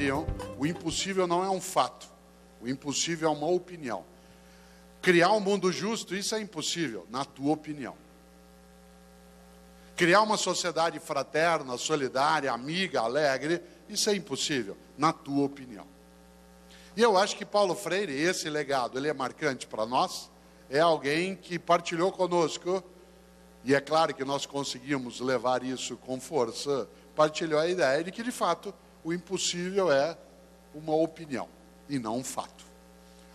diziam: o impossível não é um fato, o impossível é uma opinião. Criar um mundo justo, isso é impossível, na tua opinião. Criar uma sociedade fraterna, solidária, amiga, alegre, isso é impossível, na tua opinião. E eu acho que Paulo Freire, esse legado, ele é marcante para nós, é alguém que partilhou conosco, e é claro que nós conseguimos levar isso com força, partilhou a ideia de que, de fato, o impossível é uma opinião, e não um fato.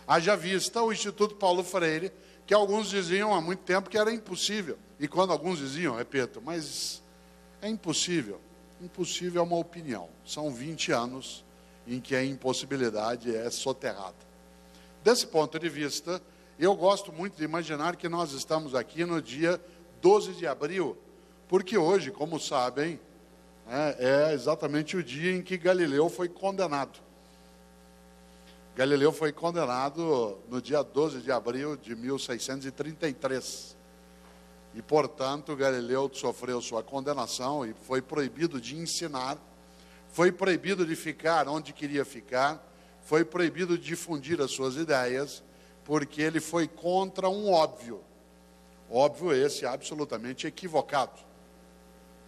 Haja vista o Instituto Paulo Freire, que alguns diziam há muito tempo que era impossível. E quando alguns diziam, repito, mas é impossível. Impossível é uma opinião. São 20 anos em que a impossibilidade é soterrada. Desse ponto de vista, eu gosto muito de imaginar que nós estamos aqui no dia 12 de abril, porque hoje, como sabem, é exatamente o dia em que Galileu foi condenado. Galileu foi condenado no dia 12 de abril de 1633. E, portanto, Galileu sofreu sua condenação e foi proibido de ensinar, foi proibido de ficar onde queria ficar, foi proibido de difundir as suas ideias, porque ele foi contra um óbvio. Óbvio esse absolutamente equivocado,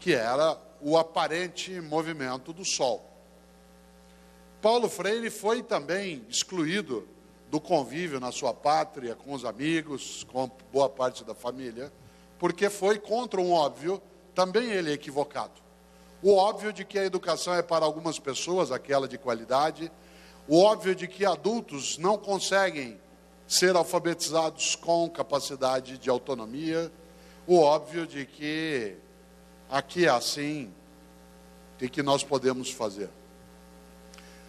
que era o aparente movimento do Sol. Paulo Freire foi também excluído do convívio na sua pátria, com os amigos, com boa parte da família, porque foi contra um óbvio, também ele equivocado. O óbvio de que a educação é para algumas pessoas, aquela de qualidade, o óbvio de que adultos não conseguem ser alfabetizados com capacidade de autonomia, o óbvio de que aqui é assim, o que nós podemos fazer?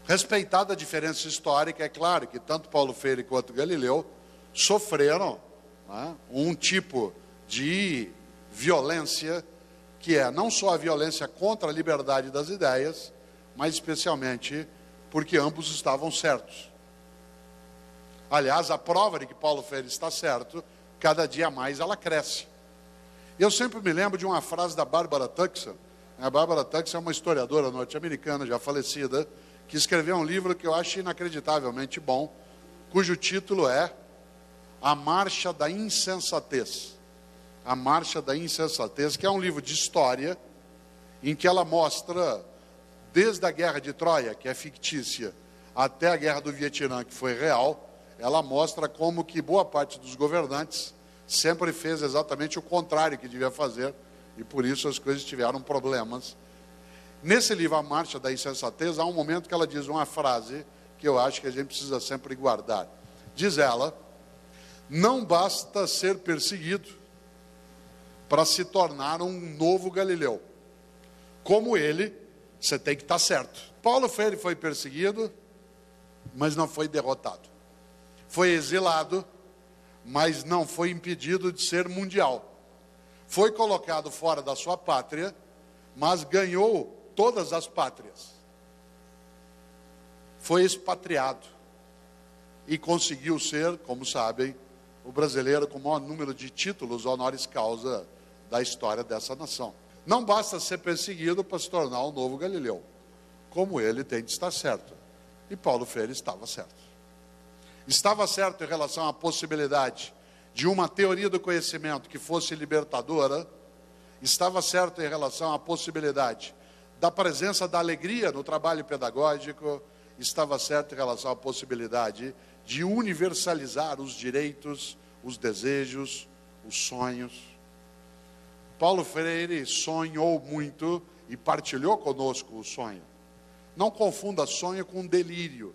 Respeitada a diferença histórica, é claro que tanto Paulo Freire quanto Galileu sofreram um tipo de violência que é não só a violência contra a liberdade das ideias, mas especialmente porque ambos estavam certos. Aliás, a prova de que Paulo Freire está certo, cada dia mais ela cresce. Eu sempre me lembro de uma frase da Barbara Tuxen. A Barbara Tuxen é uma historiadora norte-americana, já falecida, que escreveu um livro que eu acho inacreditavelmente bom, cujo título é A Marcha da Insensatez. A Marcha da Insensatez, que é um livro de história, em que ela mostra, desde a Guerra de Troia, que é fictícia, até a Guerra do Vietnã, que foi real, ela mostra como que boa parte dos governantes sempre fez exatamente o contrário que devia fazer, e por isso as coisas tiveram problemas. Nesse livro, A Marcha da Insensatez, há um momento que ela diz uma frase que eu acho que a gente precisa sempre guardar. Diz ela: não basta ser perseguido para se tornar um novo Galileu. Como ele, você tem que estar certo. Paulo Freire foi perseguido, mas não foi derrotado. Foi exilado, mas não foi impedido de ser mundial. Foi colocado fora da sua pátria, mas ganhou todas as pátrias. Foi expatriado e conseguiu ser, como sabem, o brasileiro com o maior número de títulos honoris causa da história dessa nação. Não basta ser perseguido para se tornar um novo Galileu. Como ele tem de estar certo. E Paulo Freire estava certo. Estava certo em relação à possibilidade de uma teoria do conhecimento que fosse libertadora. Estava certo em relação à possibilidade da presença da alegria no trabalho pedagógico. Estava certo em relação à possibilidade de universalizar os direitos, os desejos, os sonhos. Paulo Freire sonhou muito e partilhou conosco o sonho. Não confunda sonho com delírio.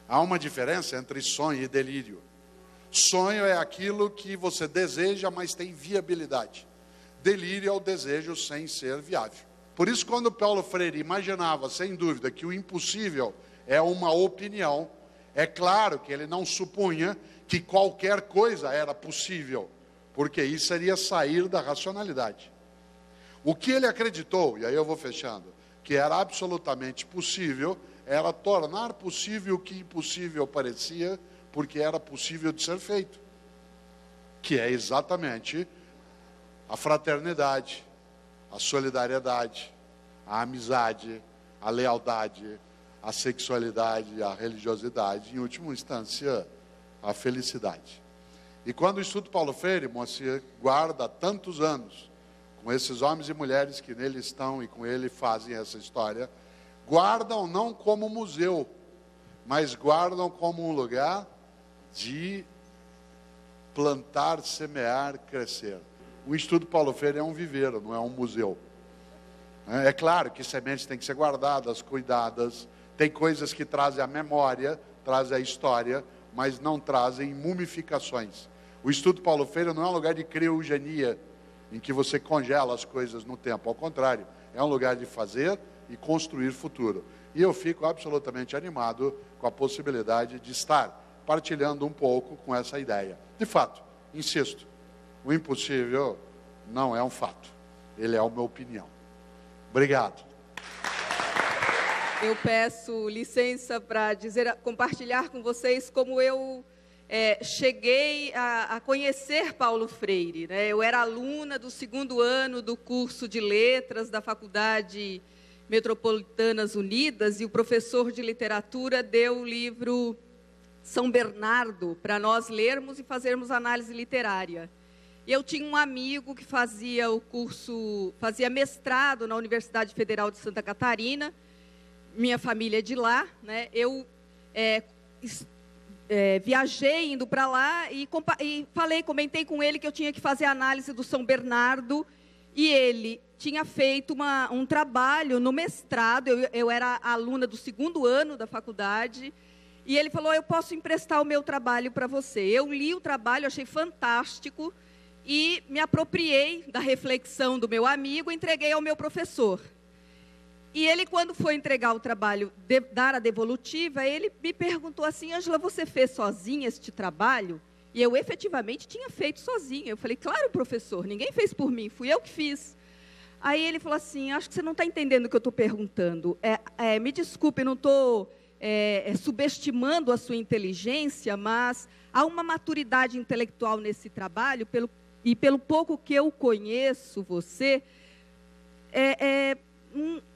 Há uma diferença entre sonho e delírio. Sonho é aquilo que você deseja, mas tem viabilidade. Delírio é o desejo sem ser viável. Por isso, quando Paulo Freire imaginava, sem dúvida, que o impossível é uma opinião, é claro que ele não supunha que qualquer coisa era possível, porque isso seria sair da racionalidade. O que ele acreditou, e aí eu vou fechando, que era absolutamente possível, era tornar possível o que impossível parecia, porque era possível de ser feito, que é exatamente a fraternidade, a solidariedade, a amizade, a lealdade, a sexualidade, a religiosidade, em última instância, a felicidade. E quando eu estudo Paulo Freire, Moacir guarda tantos anos com esses homens e mulheres que nele estão e com ele fazem essa história, guardam não como museu, mas guardam como um lugar de plantar, semear, crescer. O Instituto Paulo Freire é um viveiro, não é um museu. É claro que sementes têm que ser guardadas, cuidadas, tem coisas que trazem a memória, trazem a história, mas não trazem mumificações. O Instituto Paulo Freire não é um lugar de criogenia, em que você congela as coisas no tempo, ao contrário, é um lugar de fazer e construir futuro. E eu fico absolutamente animado com a possibilidade de estar partilhando um pouco com essa ideia. De fato, insisto, o impossível não é um fato, ele é uma opinião. Obrigado. Eu peço licença para compartilhar com vocês como eu cheguei a conhecer Paulo Freire, né? Eu era aluna do 2º ano do curso de Letras da Faculdade Metropolitanas Unidas, e o professor de literatura deu o livro São Bernardo para nós lermos e fazermos análise literária. E eu tinha um amigo que fazia mestrado na Universidade Federal de Santa Catarina, minha família é de lá, né? Eu viajei indo para lá e comentei com ele que eu tinha que fazer análise do São Bernardo, e ele tinha feito um trabalho no mestrado, eu era aluna do 2º ano da faculdade, e ele falou, eu posso emprestar o meu trabalho para você. Eu li o trabalho, achei fantástico, e me apropriei da reflexão do meu amigo e entreguei ao meu professor. E ele, quando foi entregar o trabalho, dar a devolutiva, ele me perguntou assim, Ângela, você fez sozinha este trabalho? E eu efetivamente tinha feito sozinha. Eu falei, claro, professor, ninguém fez por mim, fui eu que fiz. Aí ele falou assim, acho que você não está entendendo o que eu estou perguntando. Me desculpe, não estou subestimando a sua inteligência, mas há uma maturidade intelectual nesse trabalho, pelo pouco que eu conheço você,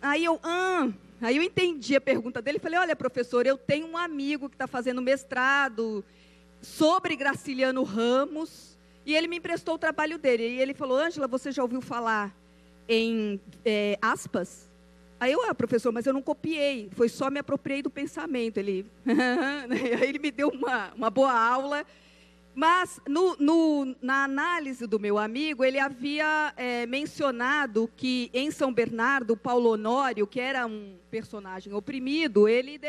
Aí eu entendi a pergunta dele e falei, olha, professor, eu tenho um amigo que está fazendo mestrado sobre Graciliano Ramos, e ele me emprestou o trabalho dele. E ele falou, Ângela, você já ouviu falar em aspas? Aí eu, professor, mas eu não copiei, foi só me apropriei do pensamento. Aí ele me deu uma boa aula. Mas, na análise do meu amigo, ele havia mencionado que, em São Bernardo, o Paulo Honório, que era um personagem oprimido, ele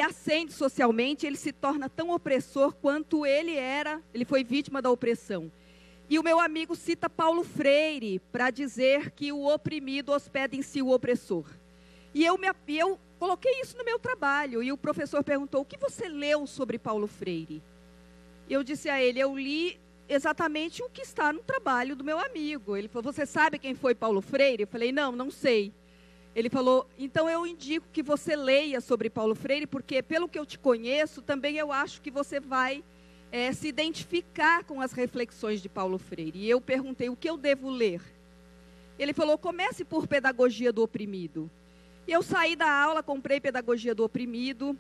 ascende socialmente, ele se torna tão opressor quanto ele foi vítima da opressão. E o meu amigo cita Paulo Freire para dizer que o oprimido hospeda em si o opressor. E eu coloquei isso no meu trabalho, e o professor perguntou, o que você leu sobre Paulo Freire? Eu disse a ele, eu li exatamente o que está no trabalho do meu amigo. Ele falou, você sabe quem foi Paulo Freire? Eu falei, não sei. Ele falou, então eu indico que você leia sobre Paulo Freire, porque pelo que eu te conheço, também eu acho que você vai se identificar com as reflexões de Paulo Freire. E eu perguntei, o que eu devo ler? Ele falou, comece por Pedagogia do Oprimido. E eu saí da aula, comprei Pedagogia do Oprimido,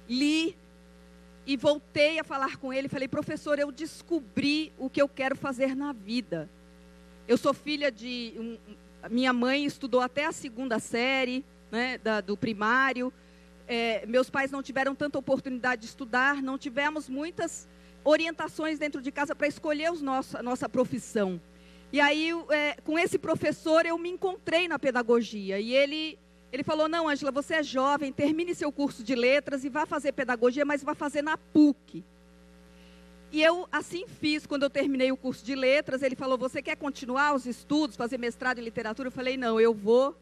li, e voltei a falar com ele, falei, professor, eu descobri o que eu quero fazer na vida. Eu sou filha minha mãe estudou até a 2ª série, né, do primário. Meus pais não tiveram tanta oportunidade de estudar, não tivemos muitas orientações dentro de casa para escolher a nossa profissão. E aí, com esse professor, eu me encontrei na pedagogia, e ele falou, não, Ângela, você é jovem, termine seu curso de letras e vá fazer pedagogia, mas vá fazer na PUC. E eu assim fiz, quando eu terminei o curso de letras, ele falou, você quer continuar os estudos, fazer mestrado em literatura? Eu falei, não, eu vou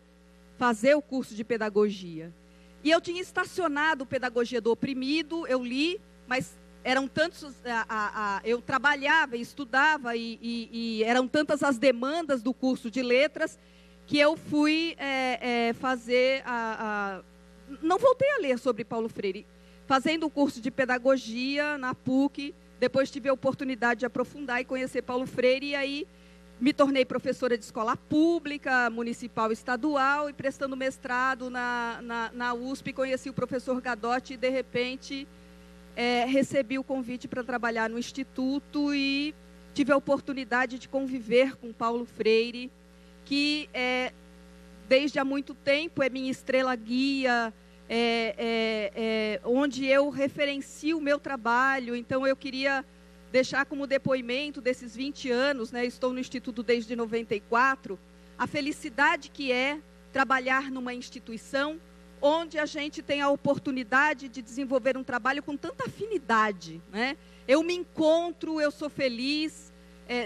fazer o curso de pedagogia. E eu tinha estacionado Pedagogia do Oprimido, eu li, mas eram tantos, eu trabalhava e estudava, e eram tantas as demandas do curso de letras, que eu fui fazer não voltei a ler sobre Paulo Freire. Fazendo o curso de pedagogia na PUC, depois tive a oportunidade de aprofundar e conhecer Paulo Freire, e aí Me tornei professora de escola pública, municipal, estadual, e prestando mestrado na USP, conheci o professor Gadotti e, de repente, recebi o convite para trabalhar no Instituto e tive a oportunidade de conviver com Paulo Freire, que desde há muito tempo é minha estrela guia, onde eu referencio o meu trabalho. Então, eu queria deixar como depoimento desses 20 anos, estou no Instituto desde 94, a felicidade que é trabalhar numa instituição onde a gente tem a oportunidade de desenvolver um trabalho com tanta afinidade. Eu me encontro, eu sou feliz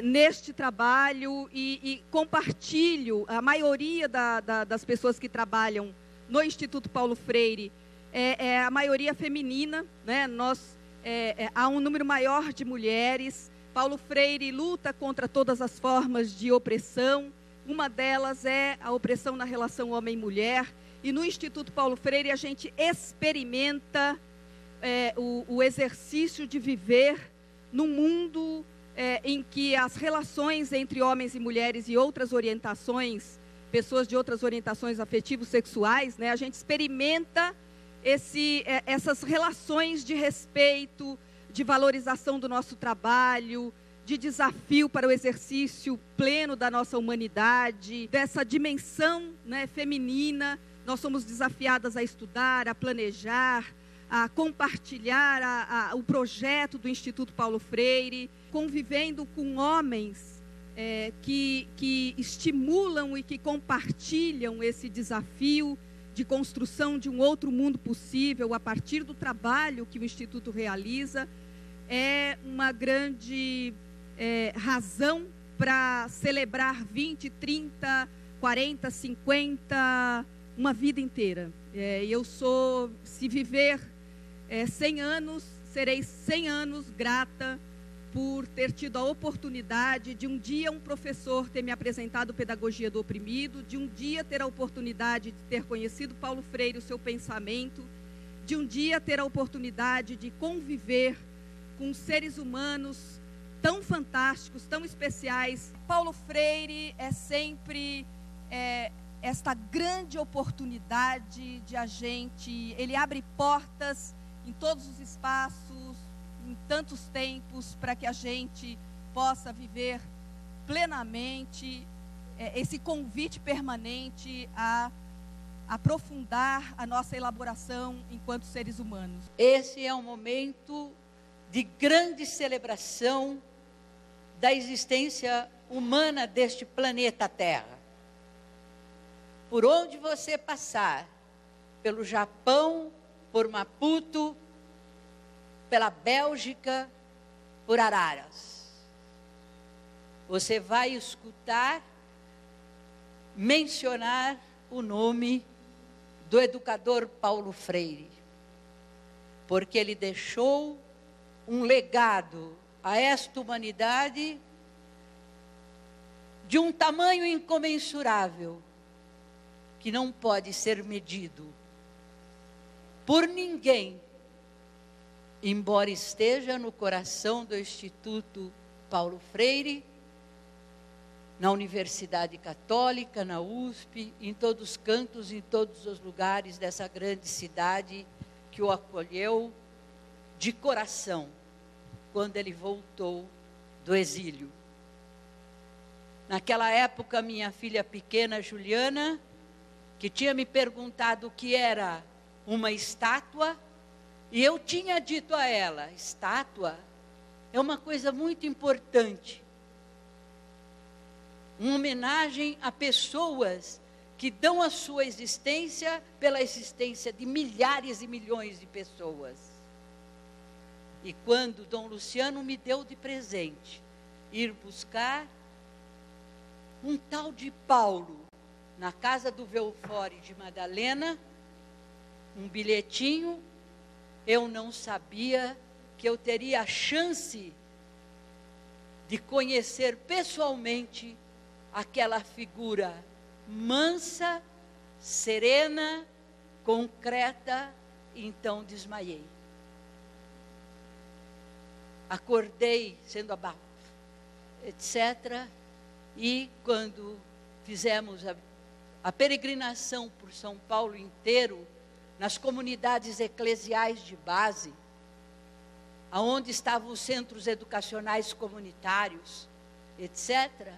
neste trabalho e compartilho. A maioria das pessoas que trabalham no Instituto Paulo Freire é a maioria feminina, há um número maior de mulheres. Paulo Freire luta contra todas as formas de opressão. Uma delas é a opressão na relação homem-mulher. E no Instituto Paulo Freire a gente experimenta o exercício de viver num mundo em que as relações entre homens e mulheres e outras orientações, pessoas de outras orientações afetivos-sexuais, a gente experimenta essas relações de respeito, de valorização do nosso trabalho, de desafio para o exercício pleno da nossa humanidade, dessa dimensão feminina. Nós somos desafiadas a estudar, a planejar, a compartilhar o projeto do Instituto Paulo Freire, convivendo com homens que estimulam e que compartilham esse desafio de construção de um outro mundo possível a partir do trabalho que o Instituto realiza. É uma grande razão para celebrar 20, 30, 40, 50, uma vida inteira. Se viver 100 anos, serei 100 anos grata por ter tido a oportunidade de um dia um professor ter me apresentado Pedagogia do Oprimido, de um dia ter a oportunidade de ter conhecido Paulo Freire, o seu pensamento, de um dia ter a oportunidade de conviver com seres humanos tão fantásticos, tão especiais. Paulo Freire é sempre esta grande oportunidade de ele abre portas em todos os espaços, em tantos tempos, para que a gente possa viver plenamente esse convite permanente a aprofundar a nossa elaboração enquanto seres humanos. Esse é um momento de grande celebração da existência humana deste planeta Terra. Por onde você passar, pelo Japão, por Maputo, pela Bélgica, por Araras, você vai escutar mencionar o nome do educador Paulo Freire, porque ele deixou um legado a esta humanidade de um tamanho incomensurável, que não pode ser medido por ninguém, embora esteja no coração do Instituto Paulo Freire, na Universidade Católica, na USP, em todos os cantos, em todos os lugares dessa grande cidade que o acolheu de coração quando ele voltou do exílio. Naquela época, minha filha pequena, Juliana, que tinha me perguntado o que era uma estátua, e eu tinha dito a ela: estátua é uma coisa muito importante, uma homenagem a pessoas que dão a sua existência pela existência de milhares e milhões de pessoas. E quando Dom Luciano me deu de presente ir buscar um tal de Paulo na casa do Velfore de Madalena, um bilhetinho, eu não sabia que eu teria a chance de conhecer pessoalmente aquela figura mansa, serena, concreta. Então desmaiei. Acordei sendo abafada, etc. E quando fizemos a peregrinação por São Paulo inteiro, nas comunidades eclesiais de base, aonde estavam os centros educacionais comunitários, etc.,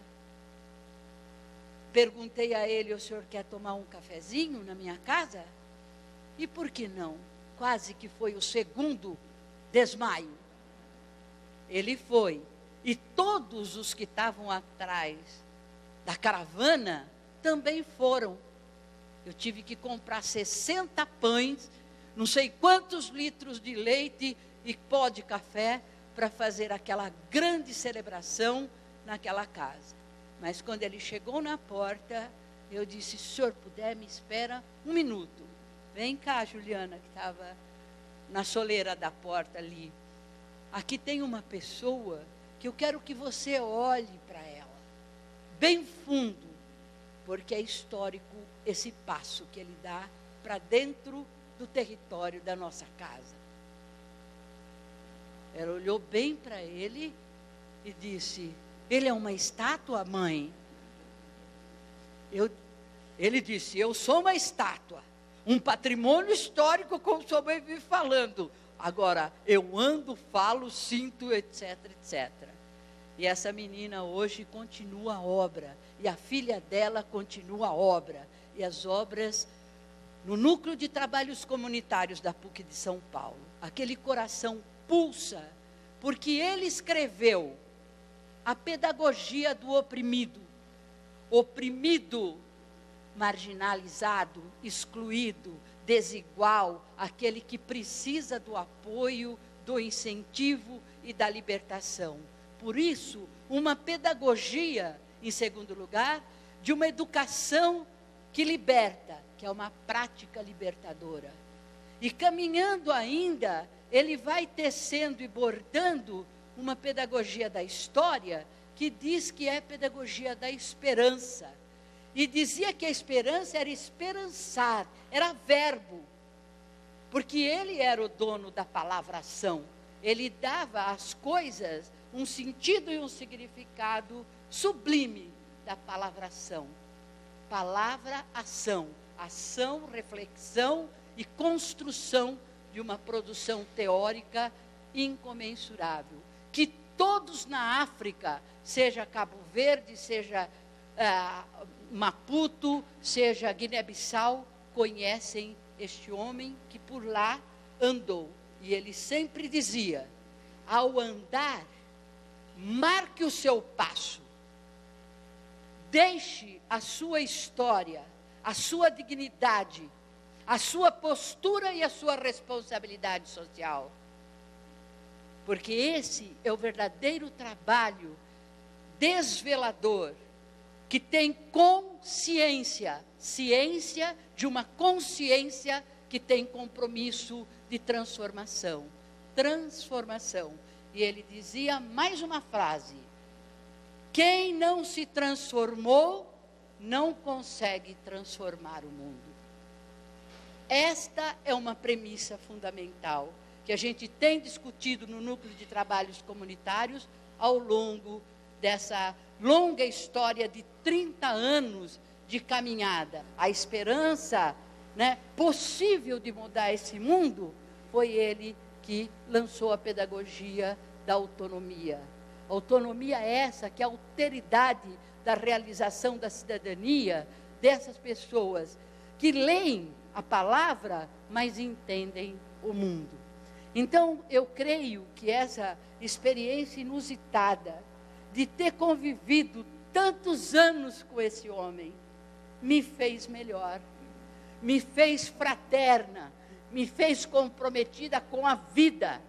perguntei a ele: o senhor quer tomar um cafezinho na minha casa? E por que não? Quase que foi o segundo desmaio. Ele foi. E todos os que estavam atrás da caravana também foram. Eu tive que comprar 60 pães, não sei quantos litros de leite e pó de café para fazer aquela grande celebração naquela casa. Mas quando ele chegou na porta, eu disse: se o senhor puder, me espera um minuto. Vem cá, Juliana, que estava na soleira da porta ali. Aqui tem uma pessoa que eu quero que você olhe para ela, bem fundo, porque é histórico esse passo que ele dá para dentro do território da nossa casa. Ela olhou bem para ele e disse: ele é uma estátua, mãe? Ele disse: eu sou uma estátua, um patrimônio histórico, como o senhor vive falando. Agora, eu ando, falo, sinto, etc, etc. E essa menina hoje continua a obra, e a filha dela continua a obra, e as obras no Núcleo de Trabalhos Comunitários da PUC de São Paulo. Aquele coração pulsa, porque ele escreveu a pedagogia do oprimido, marginalizado, excluído, desigual, aquele que precisa do apoio, do incentivo e da libertação. Por isso, uma pedagogia, em segundo lugar, de uma educação que liberta, que é uma prática libertadora. E caminhando ainda, ele vai tecendo e bordando uma pedagogia da história, que diz que é pedagogia da esperança. E dizia que a esperança era esperançar, era verbo, porque ele era o dono da palavra ação. Ele dava às coisas um sentido e um significado sublime da palavra ação. Palavra ação, ação, reflexão e construção de uma produção teórica incomensurável. Que todos na África, seja Cabo Verde, seja Maputo, seja Guiné-Bissau, conhecem este homem que por lá andou. E ele sempre dizia: ao andar, marque o seu passo, deixe a sua história, a sua dignidade, a sua postura e a sua responsabilidade social. Porque esse é o verdadeiro trabalho desvelador, que tem consciência, ciência de uma consciência que tem compromisso de transformação. Transformação. E ele dizia mais uma frase: quem não se transformou, não consegue transformar o mundo. Esta é uma premissa fundamental, que a gente tem discutido no Núcleo de Trabalhos Comunitários ao longo dessa longa história de 30 anos de caminhada. A esperança, possível de mudar esse mundo, foi ele que lançou a pedagogia da autonomia. Autonomia essa que é a alteridade da realização da cidadania dessas pessoas que leem a palavra, mas entendem o mundo. Então, eu creio que essa experiência inusitada de ter convivido tantos anos com esse homem, me fez melhor, me fez fraterna, me fez comprometida com a vida.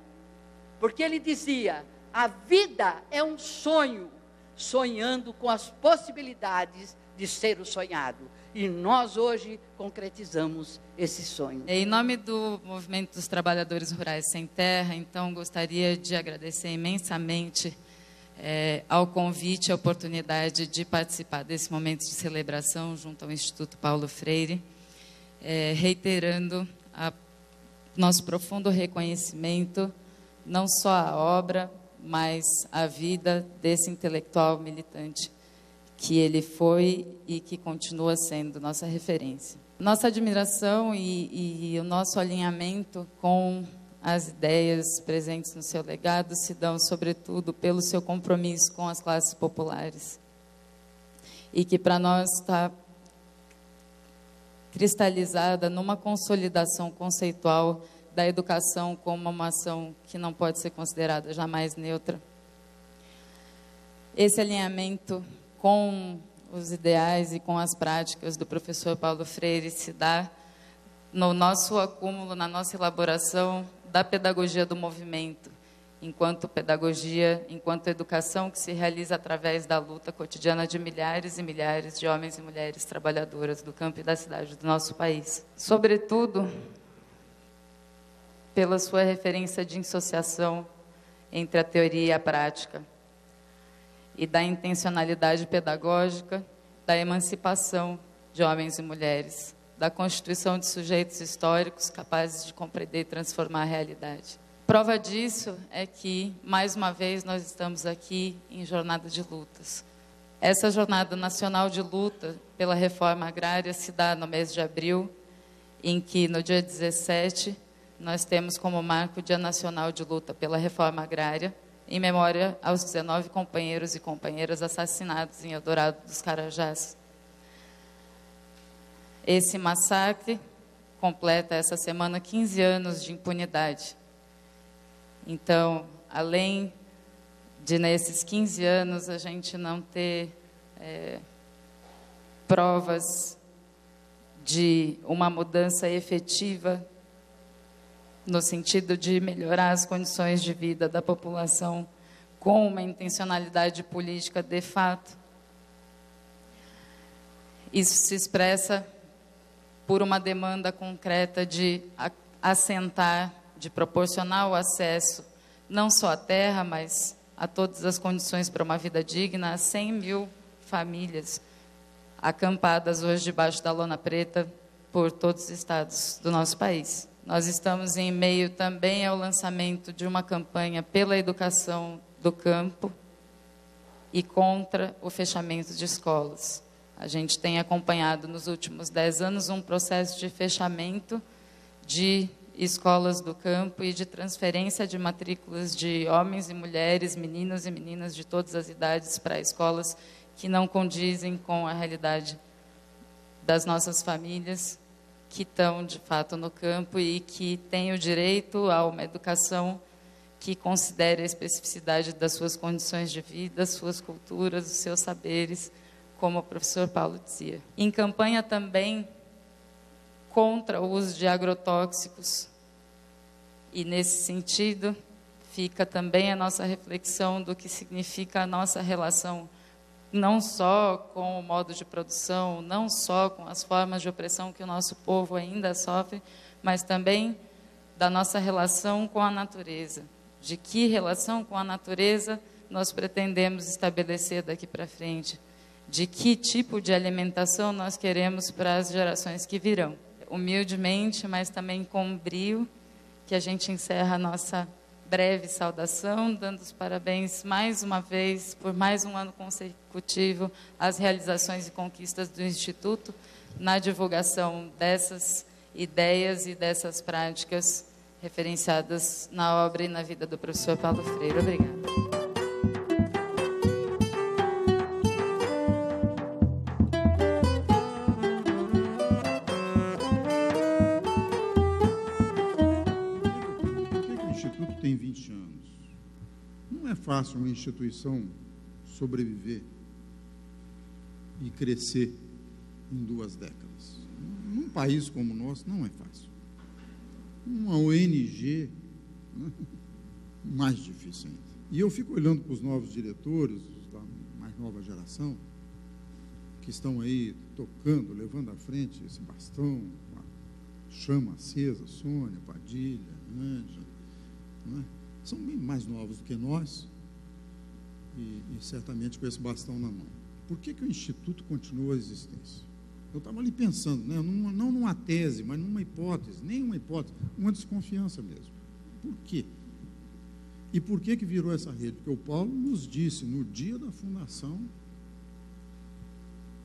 Porque ele dizia: a vida é um sonho, sonhando com as possibilidades de ser o sonhado. E nós hoje concretizamos esse sonho. Em nome do Movimento dos Trabalhadores Rurais Sem Terra, então, gostaria de agradecer imensamente ao convite, a oportunidade de participar desse momento de celebração junto ao Instituto Paulo Freire, reiterando nosso profundo reconhecimento, não só à obra, mas à vida desse intelectual militante que ele foi e que continua sendo nossa referência. Nossa admiração e o nosso alinhamento com as ideias presentes no seu legado se dão, sobretudo, pelo seu compromisso com as classes populares. E que, para nós, está cristalizada numa consolidação conceitual da educação como uma ação que não pode ser considerada jamais neutra. Esse alinhamento com os ideais e com as práticas do professor Paulo Freire se dá no nosso acúmulo, na nossa elaboração da pedagogia do movimento, enquanto pedagogia, enquanto educação que se realiza através da luta cotidiana de milhares e milhares de homens e mulheres trabalhadoras do campo e da cidade do nosso país. Sobretudo, pela sua referência de insociação entre a teoria e a prática, e da intencionalidade pedagógica, da emancipação de homens e mulheres, da constituição de sujeitos históricos capazes de compreender e transformar a realidade. Prova disso é que, mais uma vez, nós estamos aqui em jornada de lutas. Essa jornada nacional de luta pela reforma agrária se dá no mês de abril, em que, no dia 17, nós temos como marco o Dia Nacional de Luta pela Reforma Agrária, em memória aos 19 companheiros e companheiras assassinados em Eldorado dos Carajás. Esse massacre completa essa semana 15 anos de impunidade. Então, além de nesses 15 anos a gente não ter provas de uma mudança efetiva no sentido de melhorar as condições de vida da população com uma intencionalidade política de fato, isso se expressa por uma demanda concreta de assentar, de proporcionar o acesso, não só à terra, mas a todas as condições para uma vida digna, a 100 mil famílias acampadas hoje debaixo da lona preta por todos os estados do nosso país. Nós estamos em meio também ao lançamento de uma campanha pela educação do campo e contra o fechamento de escolas. A gente tem acompanhado nos últimos 10 anos um processo de fechamento de escolas do campo e de transferência de matrículas de homens e mulheres, meninos e meninas de todas as idades para escolas que não condizem com a realidade das nossas famílias, que estão, de fato, no campo e que têm o direito a uma educação que considere a especificidade das suas condições de vida, suas culturas, os seus saberes, como o professor Paulo dizia. Em campanha também contra o uso de agrotóxicos. E, nesse sentido, fica também a nossa reflexão do que significa a nossa relação, não só com o modo de produção, não só com as formas de opressão que o nosso povo ainda sofre, mas também da nossa relação com a natureza. De que relação com a natureza nós pretendemos estabelecer daqui para frente? De que tipo de alimentação nós queremos para as gerações que virão? Humildemente, mas também com brio, que a gente encerra a nossa breve saudação, dando os parabéns mais uma vez, por mais um ano consecutivo, às realizações e conquistas do Instituto, na divulgação dessas ideias e dessas práticas referenciadas na obra e na vida do professor Paulo Freire. Obrigada. Tem 20 anos. Não é fácil uma instituição sobreviver e crescer em 2 décadas. Num país como o nosso, não é fácil. Uma ONG, né? Mais difícil ainda. E eu fico olhando para os novos diretores, da mais nova geração, que estão aí tocando, levando à frente esse bastão, com a chama acesa, Sônia, Padilha, Ângela, não é? São bem mais novos do que nós e certamente com esse bastão na mão. Por que o Instituto continua a existência? Eu estava ali pensando, né? Não numa tese, mas numa hipótese, nem uma hipótese, uma desconfiança mesmo. Por quê? E por que virou essa rede? Porque o Paulo nos disse, no dia da fundação,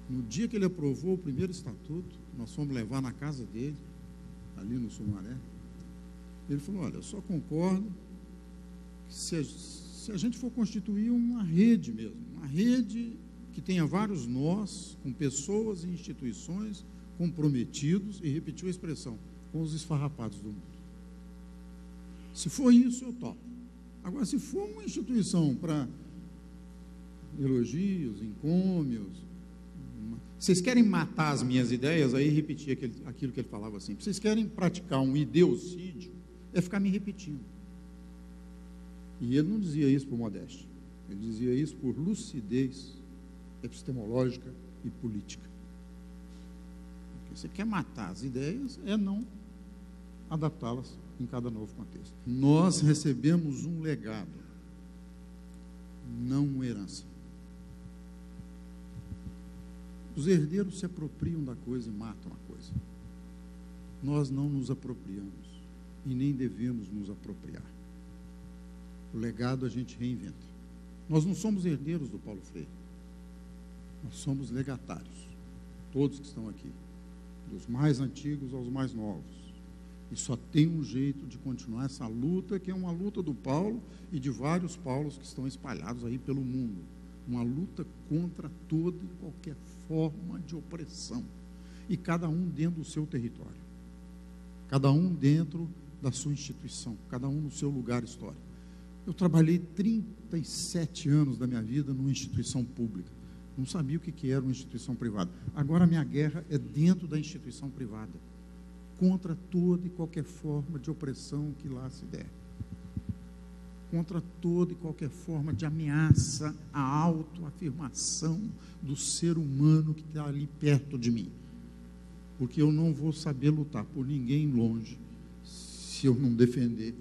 No dia que ele aprovou o primeiro estatuto, nós fomos levar na casa dele, ali no Sumaré, ele falou, olha, eu só concordo que se a gente for constituir uma rede mesmo, uma rede que tenha vários nós, com pessoas e instituições comprometidos, e repetiu a expressão, com os esfarrapados do mundo. Se for isso, eu topo. Agora, se for uma instituição para elogios, encômios, vocês querem matar as minhas ideias, aí repetir aquilo que ele falava assim, vocês querem praticar um ideocídio, é ficar me repetindo. E ele não dizia isso por modéstia, ele dizia isso por lucidez epistemológica e política. Porque você quer matar as ideias, é não adaptá-las em cada novo contexto. Nós recebemos um legado, não uma herança. Os herdeiros se apropriam da coisa e matam a coisa. Nós não nos apropriamos e nem devemos nos apropriar. O legado a gente reinventa. Nós não somos herdeiros do Paulo Freire. Nós somos legatários. Todos que estão aqui. Dos mais antigos aos mais novos. E só tem um jeito de continuar essa luta, que é uma luta do Paulo e de vários Paulos que estão espalhados aí pelo mundo. Uma luta contra toda e qualquer forma de opressão. E cada um dentro do seu território. Cada um dentro da sua instituição. Cada um no seu lugar histórico. Eu trabalhei 37 anos da minha vida numa instituição pública. Não sabia o que era uma instituição privada. Agora a minha guerra é dentro da instituição privada. Contra toda e qualquer forma de opressão que lá se der. Contra toda e qualquer forma de ameaça à autoafirmação do ser humano que está ali perto de mim. Porque eu não vou saber lutar por ninguém longe se eu não defender,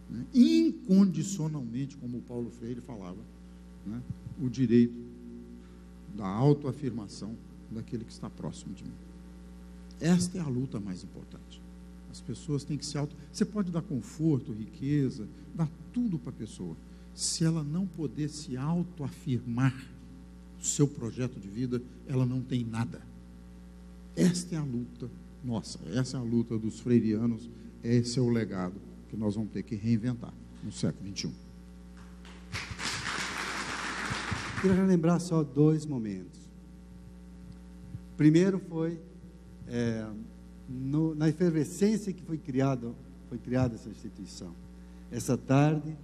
né, incondicionalmente, como o Paulo Freire falava, né, o direito da autoafirmação daquele que está próximo de mim. Esta é a luta mais importante. As pessoas têm que se Você pode dar conforto, riqueza, dar tudo para a pessoa. Se ela não poder se autoafirmar o seu projeto de vida, ela não tem nada. Esta é a luta nossa, essa é a luta dos freirianos, esse é o legado que nós vamos ter que reinventar no século XXI. Queria relembrar só 2 momentos. Primeiro foi na efervescência que foi criada essa instituição. Essa tarde,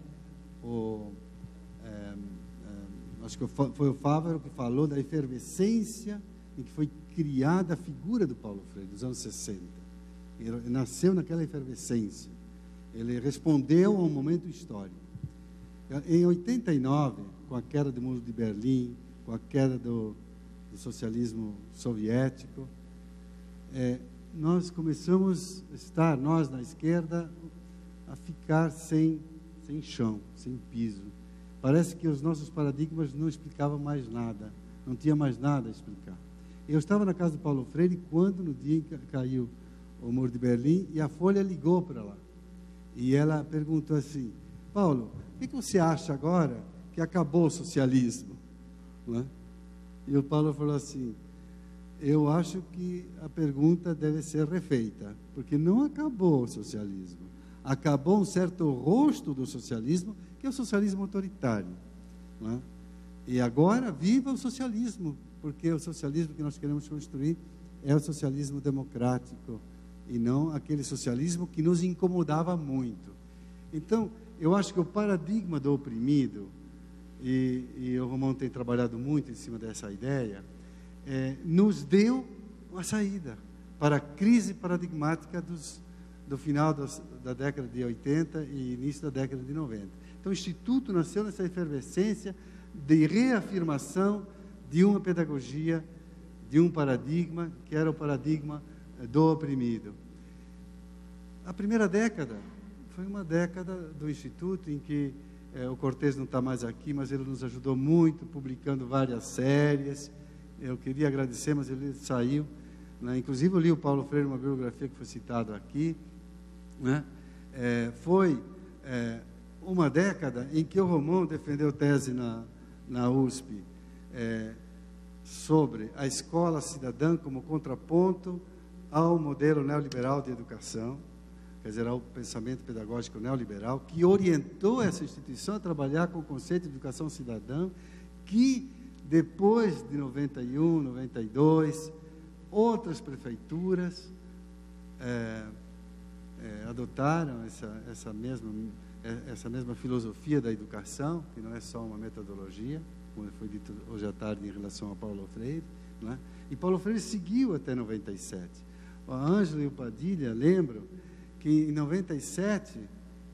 acho que foi o Fávaro que falou da efervescência em que foi criada a figura do Paulo Freire, dos anos 60. Ele nasceu naquela efervescência. Ele respondeu a um momento histórico. Em 89, com a queda do Muro de Berlim, com a queda do socialismo soviético, nós começamos a estar, nós na esquerda, a ficar sem chão, sem piso. Parece que os nossos paradigmas não explicavam mais nada, não tinha mais nada a explicar. Eu estava na casa do Paulo Freire quando, no dia em que caiu o Muro de Berlim, e a Folha ligou para lá. E ela perguntou assim, Paulo, o que você acha agora que acabou o socialismo? Não é? E o Paulo falou assim, eu acho que a pergunta deve ser refeita, porque não acabou o socialismo. Acabou um certo rosto do socialismo, que é o socialismo autoritário. Não é? E agora, viva o socialismo, porque o socialismo que nós queremos construir é o socialismo democrático, e não aquele socialismo que nos incomodava muito. Então, eu acho que o paradigma do oprimido, e o Romão tem trabalhado muito em cima dessa ideia, nos deu uma saída para a crise paradigmática do final da década de 80 e início da década de 90. Então, o Instituto nasceu nessa efervescência de reafirmação de uma pedagogia, de um paradigma, que era o paradigma do oprimido. A primeira década foi uma década do Instituto em que o Cortez não está mais aqui, mas ele nos ajudou muito, publicando várias séries. Eu queria agradecer, mas ele saiu, né? Inclusive eu li o Paulo Freire, uma biografia que foi citada aqui, né? Foi uma década em que o Romão defendeu tese na USP, sobre a escola cidadã como contraponto ao modelo neoliberal de educação, quer dizer, ao pensamento pedagógico neoliberal, que orientou essa instituição a trabalhar com o conceito de educação cidadã, que depois de 91, 92, outras prefeituras adotaram essa mesma filosofia da educação, que não é só uma metodologia, como foi dito hoje à tarde em relação a Paulo Freire, não é? E Paulo Freire seguiu até 97. A Ângela e o Padilha lembram que em 97,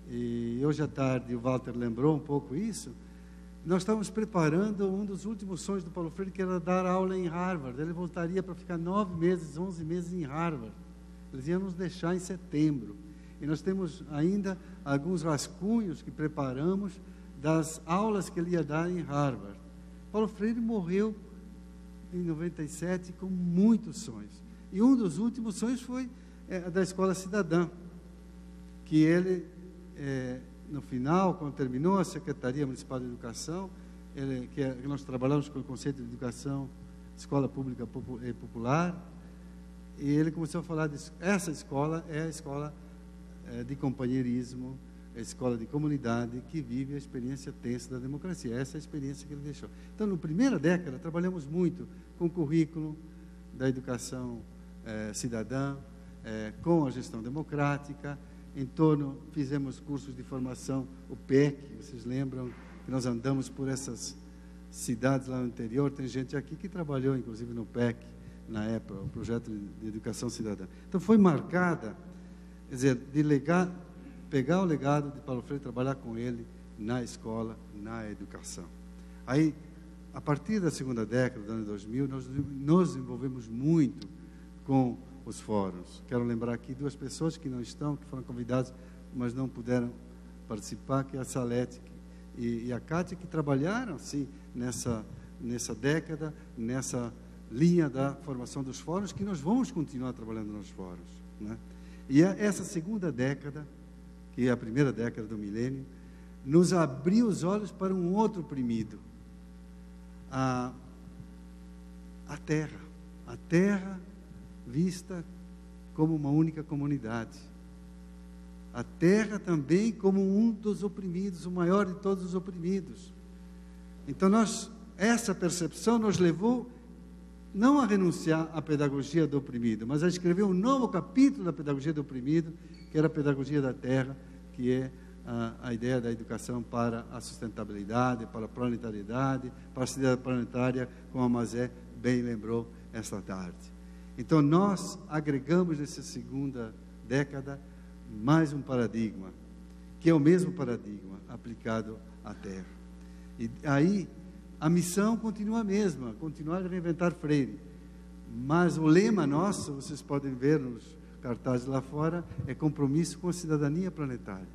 e hoje à tarde o Walter lembrou um pouco isso, nós estávamos preparando um dos últimos sonhos do Paulo Freire, que era dar aula em Harvard. Ele voltaria para ficar 9 meses, 11 meses em Harvard. Eles iam nos deixar em setembro. E nós temos ainda alguns rascunhos que preparamos das aulas que ele ia dar em Harvard. Paulo Freire morreu em 97 com muitos sonhos. E um dos últimos sonhos foi da Escola Cidadã, que ele, no final, quando terminou a Secretaria Municipal de Educação, que nós trabalhamos com o conceito de educação, escola pública popular, e ele começou a falar disso. Essa escola é a escola de companheirismo, a escola de comunidade que vive a experiência tensa da democracia. Essa é a experiência que ele deixou. Então, na primeira década, trabalhamos muito com o currículo da educação cidadã, com a gestão democrática, fizemos cursos de formação, o PEC, vocês lembram que nós andamos por essas cidades lá no interior, tem gente aqui que trabalhou, inclusive, no PEC, na época, o projeto de educação cidadã. Então, foi marcada, quer dizer, pegar o legado de Paulo Freire, trabalhar com ele na escola, na educação. Aí, a partir da segunda década, do ano 2000, nós nos envolvemos muito com os fóruns. Quero lembrar aqui 2 pessoas que não estão, que foram convidadas, mas não puderam participar, que é a Salete e a Cátia, que trabalharam, sim, nessa década, nessa linha da formação dos fóruns, que nós vamos continuar trabalhando nos fóruns, né? E essa segunda década, que é a primeira década do milênio, nos abriu os olhos para um outro oprimido, a terra. A terra vista como uma única comunidade. A terra também como um dos oprimidos, o maior de todos os oprimidos. Então, essa percepção nos levou não a renunciar à pedagogia do oprimido, mas a escrever um novo capítulo da pedagogia do oprimido, que era a pedagogia da terra, que é a ideia da educação para a sustentabilidade, para a planetariedade, para a cidade planetária, como a Mazé bem lembrou esta tarde. Então, nós agregamos nessa segunda década mais um paradigma, que é o mesmo paradigma aplicado à Terra. E aí, a missão continua a mesma, continuar a reinventar Freire. Mas o lema nosso, vocês podem ver nos cartazes lá fora, é compromisso com a cidadania planetária.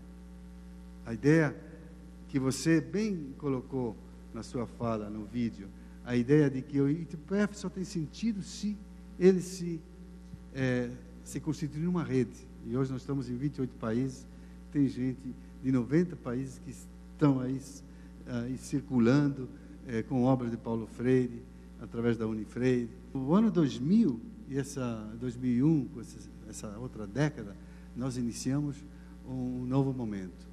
A ideia que você bem colocou na sua fala, no vídeo, a ideia de que o ITPF só tem sentido se ele se constituir numa rede. E hoje nós estamos em 28 países, tem gente de 90 países que estão aí circulando com obras de Paulo Freire, através da Unifreire. No ano 2000, e 2001, essa outra década, nós iniciamos um novo momento.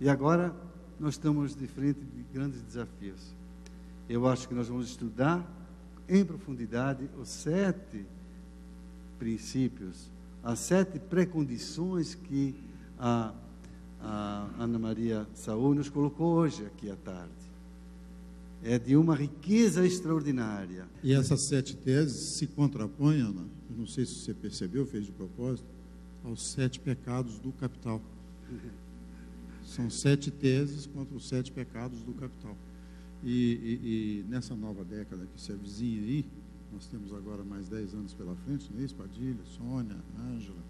E agora nós estamos de frente de grandes desafios. Eu acho que nós vamos estudar em profundidade os 7 princípios, as 7 precondições que a Ana Maria Saúl nos colocou hoje aqui à tarde. É de uma riqueza extraordinária. E essas 7 teses se contrapõem, Ana, eu não sei se você percebeu, fez de propósito, aos 7 pecados do capital. São 7 teses contra os 7 pecados do capital. E nessa nova década que se avizinha aí, nós temos agora mais 10 anos pela frente, não é isso? Padilha, Sônia, Ângela,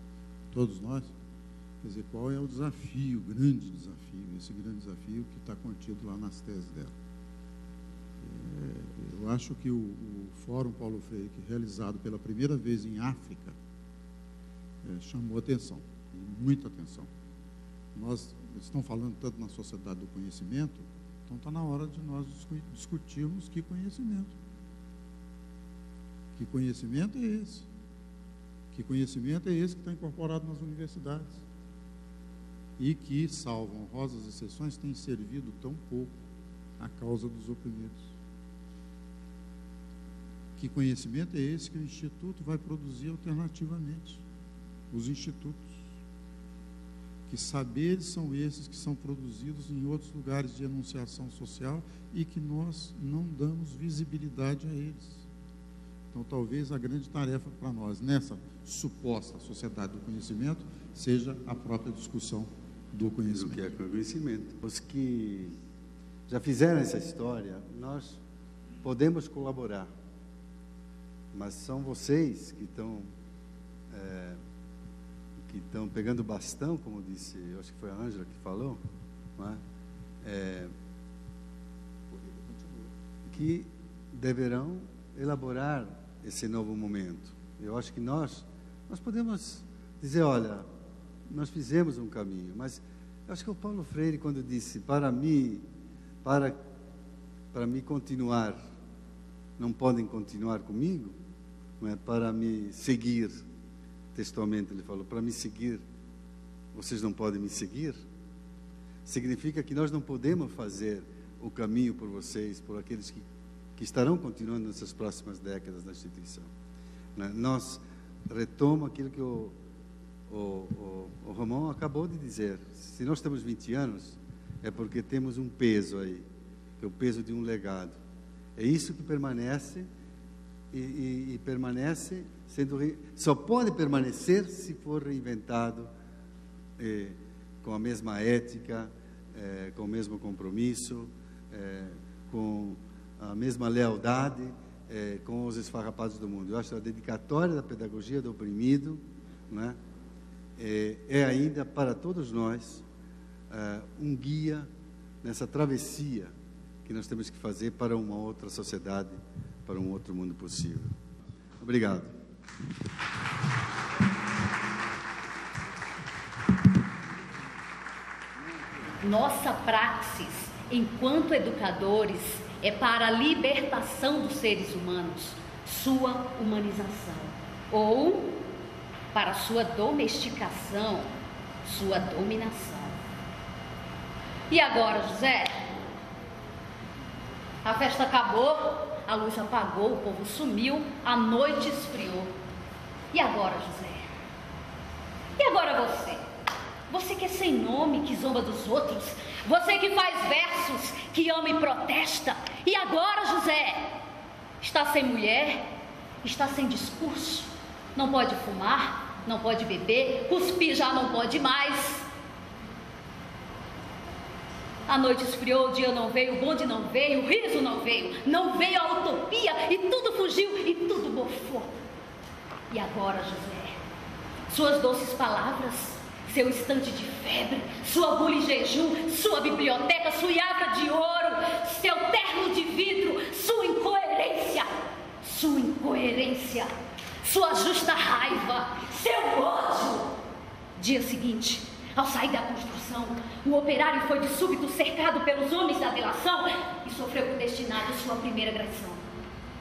todos nós. Quer dizer, qual é o desafio, o grande desafio, esse grande desafio que está contido lá nas teses dela? Eu acho que o Fórum Paulo Freire, que realizado pela primeira vez em África, chamou atenção, muita atenção. Eles estão falando tanto na sociedade do conhecimento, então está na hora de nós discutirmos que conhecimento. Que conhecimento é esse? Que conhecimento é esse que está incorporado nas universidades? E que, salvo honrosas exceções, tem servido tão pouco à causa dos oprimidos. Que conhecimento é esse que o Instituto vai produzir alternativamente? Os institutos. Que saberes são esses que são produzidos em outros lugares de enunciação social e que nós não damos visibilidade a eles? Então, talvez a grande tarefa para nós, nessa suposta sociedade do conhecimento, seja a própria discussão do conhecimento. Do que é conhecimento. Os que já fizeram essa história, nós podemos colaborar, mas são vocês que estão pegando bastão, como disse, eu acho que foi a Ângela que falou, não é? Que deverão elaborar esse novo momento. Eu acho que nós podemos dizer, olha, nós fizemos um caminho, mas eu acho que o Paulo Freire, quando disse, para mim continuar, não podem continuar comigo, não é? Para me seguir, textualmente ele falou, para me seguir, vocês não podem me seguir, significa que nós não podemos fazer o caminho por vocês, por aqueles que estarão continuando nessas próximas décadas na instituição. Nós retoma aquilo que o Romão acabou de dizer. Se nós temos 20 anos, é porque temos um peso aí, que é o peso de um legado. É isso que permanece e permanece sendo... Só pode permanecer se for reinventado com a mesma ética, com o mesmo compromisso, com a mesma lealdade com os esfarrapados do mundo. Eu acho que a dedicatória da pedagogia do oprimido, né, é ainda para todos nós um guia nessa travessia que nós temos que fazer para uma outra sociedade, para um outro mundo possível. Obrigado. Nossa praxis, enquanto educadores, é para a libertação dos seres humanos, sua humanização, ou para sua domesticação, sua dominação. E agora, José? A festa acabou, a luz apagou, o povo sumiu, a noite esfriou. E agora, José? E agora você? Você que é sem nome, que zomba dos outros, você que faz versos, que ama e protesta. E agora, José? Está sem mulher, está sem discurso, não pode fumar, não pode beber, cuspir já não pode mais. A noite esfriou, o dia não veio, o bonde não veio, o riso não veio a utopia e tudo fugiu e tudo mofou. E agora, José? Suas doces palavras, seu estante de febre, sua bula em jejum, sua biblioteca, sua iabra de ouro, seu terno de vidro, sua incoerência, sua justa raiva, seu ódio. Dia seguinte, ao sair da construção, o operário foi de súbito cercado pelos homens da delação e sofreu por destinado sua primeira agressão.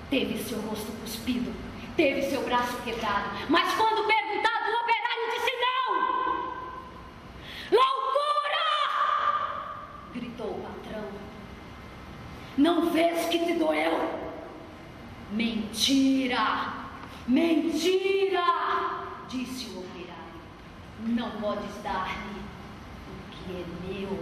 Teve seu rosto cuspido, teve seu braço quebrado, mas quando perguntado, o operário disse não! Loucura! Gritou o patrão. Não vês que te doeu? Mentira! Mentira! Disse o operário. Não podes dar-me o que é meu.